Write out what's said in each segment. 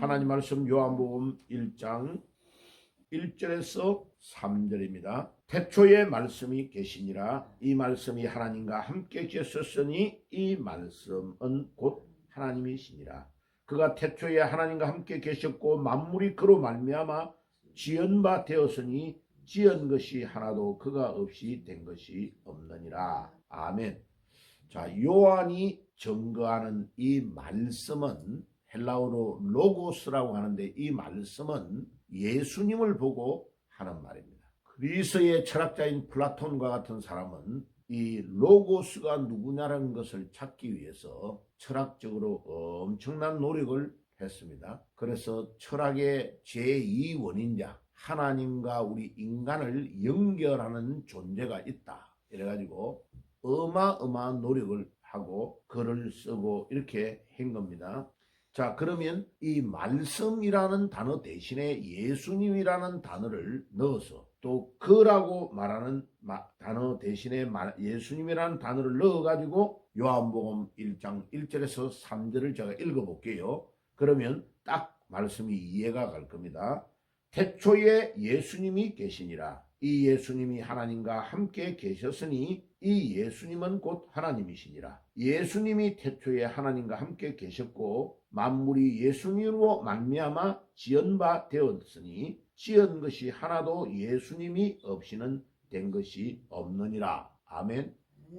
하나님 말씀 요한복음 1장 1절에서 3절입니다. 태초에 말씀이 계시니라. 이 말씀이 하나님과 함께 계셨으니 이 말씀은 곧 하나님이시니라. 그가 태초에 하나님과 함께 계셨고 만물이 그로 말미암아 지은 바 되었으니 지은 것이 하나도 그가 없이 된 것이 없느니라. 아멘. 자, 요한이 증거하는 이 말씀은 헬라어로 로고스라고 하는데, 이 말씀은 예수님을 보고 하는 말입니다. 그리스의 철학자인 플라톤과 같은 사람은 이 로고스가 누구냐라는 것을 찾기 위해서 철학적으로 엄청난 노력을 했습니다. 그래서 철학의 제2원인자 하나님과 우리 인간을 연결하는 존재가 있다, 이래가지고 어마어마한 노력을 하고 글을 쓰고 이렇게 한 겁니다. 자, 그러면 이 말씀이라는 단어 대신에 예수님이라는 단어를 넣어서, 또 그라고 말하는 단어 대신에 예수님이라는 단어를 넣어가지고 요한복음 1장 1절에서 3절을 제가 읽어볼게요. 그러면 딱 말씀이 이해가 갈 겁니다. 태초에 예수님이 계시니라. 이 예수님이 하나님과 함께 계셨으니 이 예수님은 곧 하나님이시니라. 예수님이 태초에 하나님과 함께 계셨고 만물이 예수님으로 말미암아 지은 바 되었으니 지은 것이 하나도 예수님이 없이는 된 것이 없느니라. 아멘.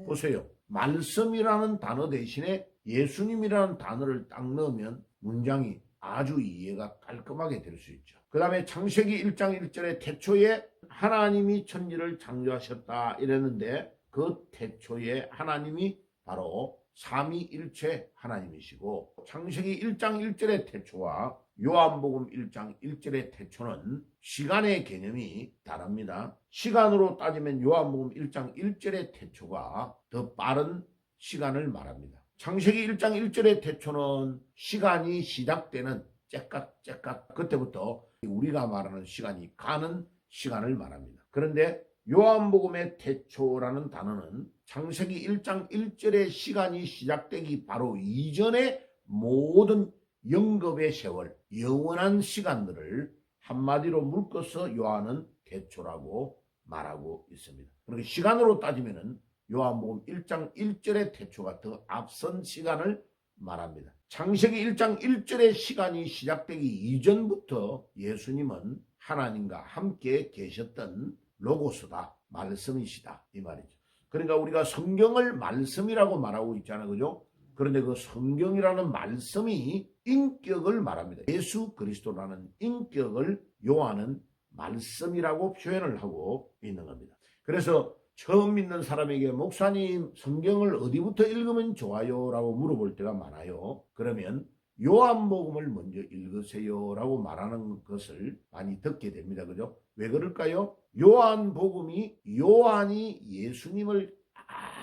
보세요. 말씀이라는 단어 대신에 예수님이라는 단어를 딱 넣으면 문장이 아주 이해가 깔끔하게 될 수 있죠. 그 다음에 창세기 1장 1절에 태초에 하나님이 천지를 창조하셨다 이랬는데, 그 태초에 하나님이 바로 삼위일체 하나님이시고, 창세기 1장 1절의 태초와 요한복음 1장 1절의 태초는 시간의 개념이 다릅니다. 시간으로 따지면 요한복음 1장 1절의 태초가 더 빠른 시간을 말합니다. 창세기 1장 1절의 태초는 시간이 시작되는 째깍째깍, 그때부터 우리가 말하는 시간이 가는 시간을 말합니다. 그런데 요한복음의 태초라는 단어는 창세기 1장 1절의 시간이 시작되기 바로 이전의 모든 영겁의 세월, 영원한 시간들을 한마디로 묶어서 요한은 태초라고 말하고 있습니다. 그러니까 시간으로 따지면은 요한복음 1장 1절의 태초가 더 앞선 시간을 말합니다. 창세기 1장 1절의 시간이 시작되기 이전부터 예수님은 하나님과 함께 계셨던 로고스다, 말씀이시다, 이 말이죠. 그러니까 우리가 성경을 말씀이라고 말하고 있잖아요, 그죠? 그런데 그 성경이라는 말씀이 인격을 말합니다. 예수 그리스도라는 인격을 요한은 말씀이라고 표현을 하고 있는 겁니다. 그래서 처음 믿는 사람에게 목사님 성경을 어디부터 읽으면 좋아요? 라고 물어볼 때가 많아요. 그러면 요한복음을 먼저 읽으세요 라고 말하는 것을 많이 듣게 됩니다. 그죠? 왜 그럴까요? 요한복음이 요한이 예수님을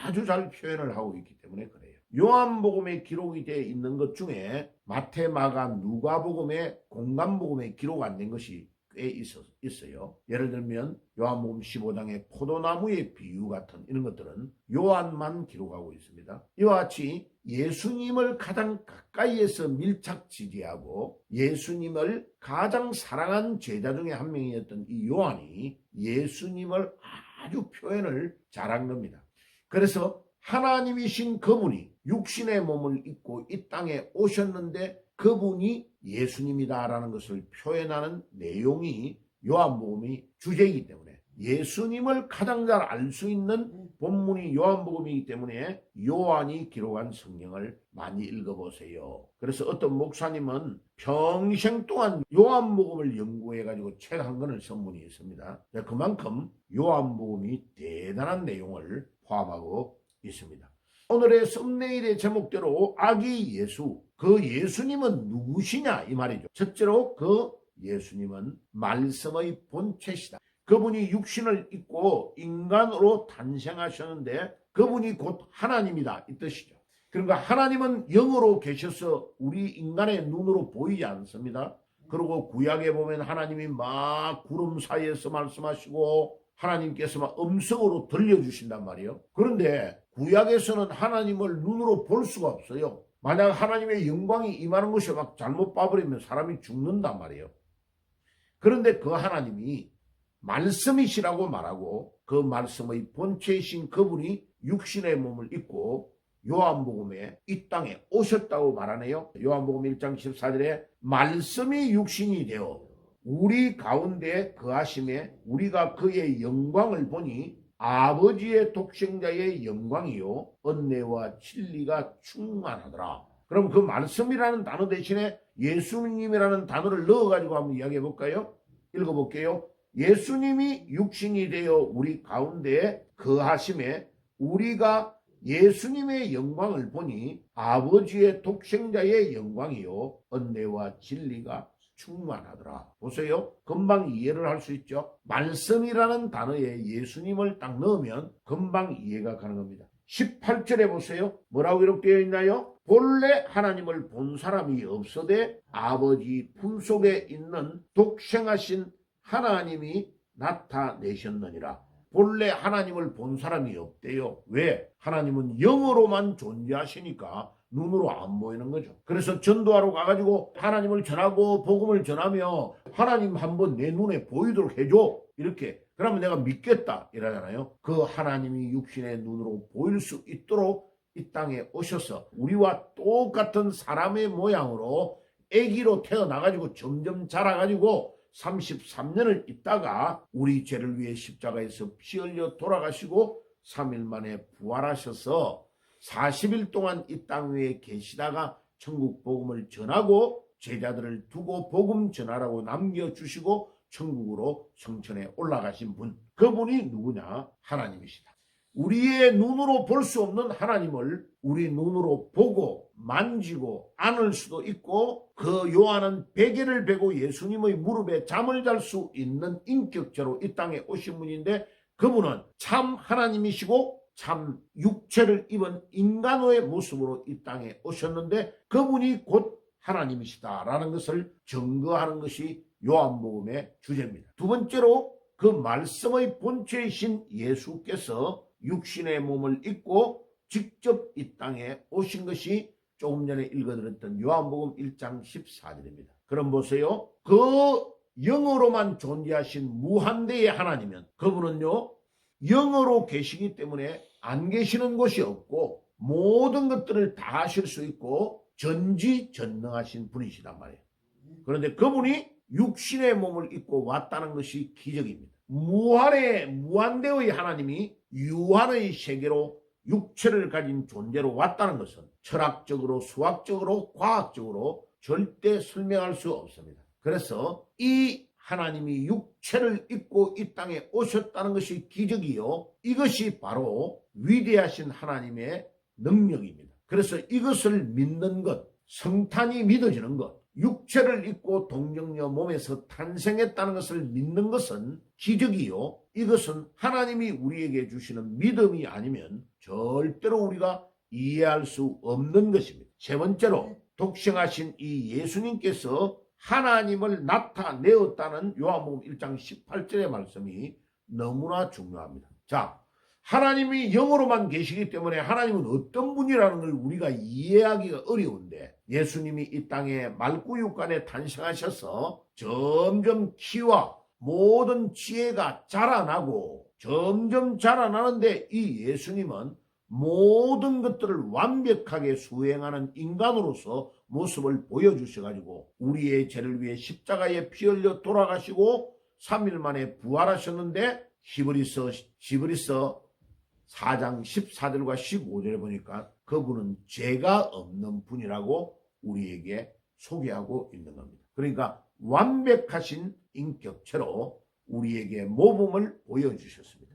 아주 잘 표현을 하고 있기 때문에 그래요. 요한복음에 기록이 되어 있는 것 중에 마태, 마가, 누가복음에 공간복음에 기록 안 된 것이 꽤 있어요. 예를 들면 요한복음 15장의 포도나무의 비유 같은 이런 것들은 요한만 기록하고 있습니다. 이와 같이 예수님을 가장 가까이에서 밀착 지지하고 예수님을 가장 사랑한 제자 중에 한 명이었던 이 요한이 예수님을 아주 표현을 잘한 겁니다. 그래서 하나님이신 그분이 육신의 몸을 입고 이 땅에 오셨는데 그분이 예수님이다라는 것을 표현하는 내용이 요한복음이 주제이기 때문에, 예수님을 가장 잘 알 수 있는 본문이 요한복음이기 때문에 요한이 기록한 성경을 많이 읽어보세요. 그래서 어떤 목사님은 평생 동안 요한복음을 연구해가지고 책 한 권을 선문이 있습니다. 그만큼 요한복음이 대단한 내용을 포함하고 있습니다. 오늘의 썸네일의 제목대로 아기 예수, 그 예수님은 누구시냐 이 말이죠. 첫째로 그 예수님은 말씀의 본체시다. 그분이 육신을 입고 인간으로 탄생하셨는데 그분이 곧 하나님이다 이 뜻이죠. 그러니까 하나님은 영으로 계셔서 우리 인간의 눈으로 보이지 않습니다. 그리고 구약에 보면 하나님이 막 구름 사이에서 말씀하시고 하나님께서 막 음성으로 들려주신단 말이에요. 그런데 구약에서는 하나님을 눈으로 볼 수가 없어요. 만약 하나님의 영광이 임하는 것이 막 잘못 봐버리면 사람이 죽는단 말이에요. 그런데 그 하나님이 말씀이시라고 말하고 그 말씀의 본체이신 그분이 육신의 몸을 입고 요한복음에 이 땅에 오셨다고 말하네요. 요한복음 1장 14절에 말씀이 육신이 되어 우리 가운데 거하심에 우리가 그의 영광을 보니 아버지의 독생자의 영광이요 은혜와 진리가 충만하더라. 그럼 그 말씀이라는 단어 대신에 예수님이라는 단어를 넣어가지고 한번 이야기해 볼까요? 읽어볼게요. 예수님이 육신이 되어 우리 가운데 거하심에 우리가 예수님의 영광을 보니 아버지의 독생자의 영광이요 은혜와 진리가 충만하더라. 보세요. 금방 이해를 할 수 있죠. 말씀이라는 단어에 예수님을 딱 넣으면 금방 이해가 가는 겁니다. 18절에 보세요. 뭐라고 기록되어 있나요? 본래 하나님을 본 사람이 없어되 아버지 품속에 있는 독생하신 하나님이 나타내셨느니라. 본래 하나님을 본 사람이 없대요. 왜? 하나님은 영으로만 존재하시니까 눈으로 안 보이는 거죠. 그래서 전도하러 가가지고 하나님을 전하고 복음을 전하며 하나님 한번 내 눈에 보이도록 해줘. 이렇게. 그러면 내가 믿겠다. 이러잖아요. 그 하나님이 육신의 눈으로 보일 수 있도록 이 땅에 오셔서 우리와 똑같은 사람의 모양으로 아기로 태어나가지고 점점 자라가지고 33년을 있다가 우리 죄를 위해 십자가에서 피 흘려 돌아가시고 3일 만에 부활하셔서 40일 동안 이 땅 위에 계시다가 천국 복음을 전하고 제자들을 두고 복음 전하라고 남겨주시고 천국으로 성천에 올라가신 분. 그분이 누구냐? 하나님이시다. 우리의 눈으로 볼 수 없는 하나님을 우리 눈으로 보고 만지고 안을 수도 있고 그 요한은 베개를 베고 예수님의 무릎에 잠을 잘 수 있는 인격체로 이 땅에 오신 분인데 그분은 참 하나님이시고 참 육체를 입은 인간의 모습으로 이 땅에 오셨는데 그분이 곧 하나님이시다라는 것을 증거하는 것이 요한복음의 주제입니다. 두 번째로 그 말씀의 본체이신 예수께서 육신의 몸을 입고 직접 이 땅에 오신 것이 조금 전에 읽어드렸던 요한복음 1장 14절입니다. 그럼 보세요. 그 영으로만 존재하신 무한대의 하나님은 그분은요 영으로 계시기 때문에 안 계시는 곳이 없고 모든 것들을 다 하실 수 있고 전지전능하신 분이시단 말이에요. 그런데 그분이 육신의 몸을 입고 왔다는 것이 기적입니다. 무한대의 하나님이 유한의 세계로 육체를 가진 존재로 왔다는 것은 철학적으로 수학적으로 과학적으로 절대 설명할 수 없습니다. 그래서 이 하나님이 육체를 입고 이 땅에 오셨다는 것이 기적이요. 이것이 바로 위대하신 하나님의 능력입니다. 그래서 이것을 믿는 것, 성탄이 믿어지는 것, 육체를 입고 동정녀 몸에서 탄생했다는 것을 믿는 것은 기적이요. 이것은 하나님이 우리에게 주시는 믿음이 아니면 절대로 우리가 이해할 수 없는 것입니다. 세 번째로 독생하신 이 예수님께서 하나님을 나타내었다는 요한복음 1장 18절의 말씀이 너무나 중요합니다. 자, 하나님이 영으로만 계시기 때문에 하나님은 어떤 분이라는 걸 우리가 이해하기가 어려운데 예수님이 이 땅에 말구육간에 탄생하셔서 점점 키와 모든 지혜가 자라나고 점점 자라나는데 이 예수님은 모든 것들을 완벽하게 수행하는 인간으로서 모습을 보여주셔가지고 우리의 죄를 위해 십자가에 피 흘려 돌아가시고 3일 만에 부활하셨는데 히브리서 4장 14절과 15절에 보니까 그분은 죄가 없는 분이라고 우리에게 소개하고 있는 겁니다. 그러니까 완벽하신 인격체로 우리에게 모범을 보여주셨습니다.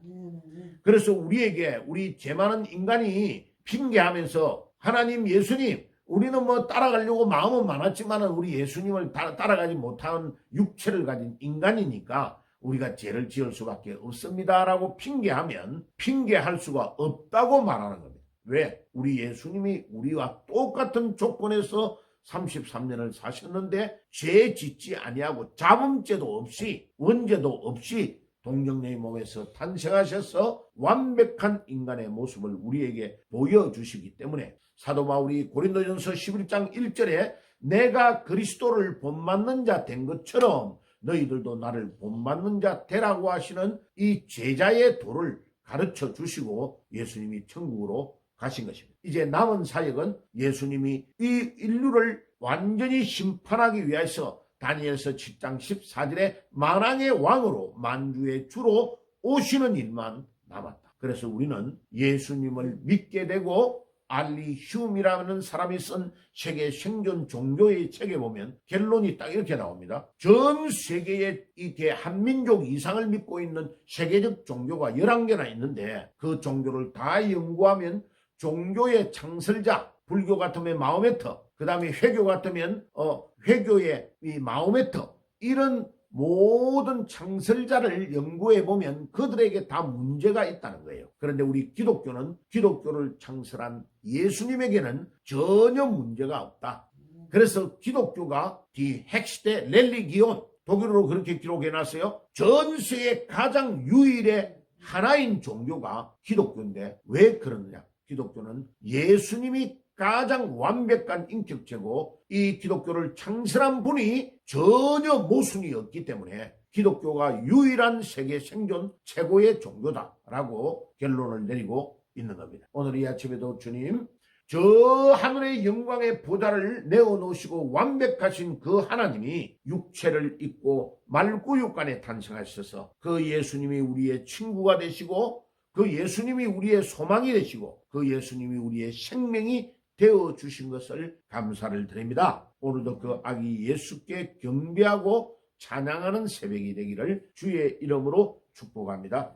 그래서 우리에게 우리 죄 많은 인간이 핑계하면서 하나님 예수님 우리는 뭐 따라가려고 마음은 많았지만 우리 예수님을 따라가지 못한 육체를 가진 인간이니까 우리가 죄를 지을 수밖에 없습니다라고 핑계하면 핑계할 수가 없다고 말하는 겁니다. 왜? 우리 예수님이 우리와 똑같은 조건에서 33년을 사셨는데 죄 짓지 아니하고 잡음죄도 없이 원죄도 없이 동정녀의 몸에서 탄생하셔서 완벽한 인간의 모습을 우리에게 보여주시기 때문에 사도 바울이 고린도전서 11장 1절에 내가 그리스도를 본받는 자 된 것처럼 너희들도 나를 본받는 자 되라고 하시는 이 제자의 도를 가르쳐 주시고 예수님이 천국으로 가신 것입니다. 이제 남은 사역은 예수님이 이 인류를 완전히 심판하기 위해서 다니엘서 7장 14절에 만왕의 왕으로 만주의 주로 오시는 일만 남았다. 그래서 우리는 예수님을 믿게 되고 알리 흉이라는 사람이 쓴 세계 생존 종교의 책에 보면 결론이 딱 이렇게 나옵니다. 전 세계에 이 대한민족 이상을 믿고 있는 세계적 종교가 11개나 있는데 그 종교를 다 연구하면 종교의 창설자, 불교 같으면 마호메트, 그 다음에 회교 같으면 회교의 이 마호메트, 이런 모든 창설자를 연구해 보면 그들에게 다 문제가 있다는 거예요. 그런데 우리 기독교는 기독교를 창설한 예수님에게는 전혀 문제가 없다. 그래서 기독교가 디 헥시테 렐리기온, 독일어로 그렇게 기록해 놨어요. 전 세계 가장 유일의 하나인 종교가 기독교인데 왜 그러느냐? 기독교는 예수님이 가장 완벽한 인격체고 이 기독교를 창설한 분이 전혀 모순이 없기 때문에 기독교가 유일한 세계 생존 최고의 종교다라고 결론을 내리고 있는 겁니다. 오늘 이 아침에도 주님, 저 하늘의 영광의 보좌를 내어놓으시고 완벽하신 그 하나님이 육체를 입고 말구육간에 탄생하셔서 그 예수님이 우리의 친구가 되시고 그 예수님이 우리의 소망이 되시고 그 예수님이 우리의 생명이 되어주신 것을 감사를 드립니다. 오늘도 그 아기 예수께 경배하고 찬양하는 새벽이 되기를 주의 이름으로 축복합니다.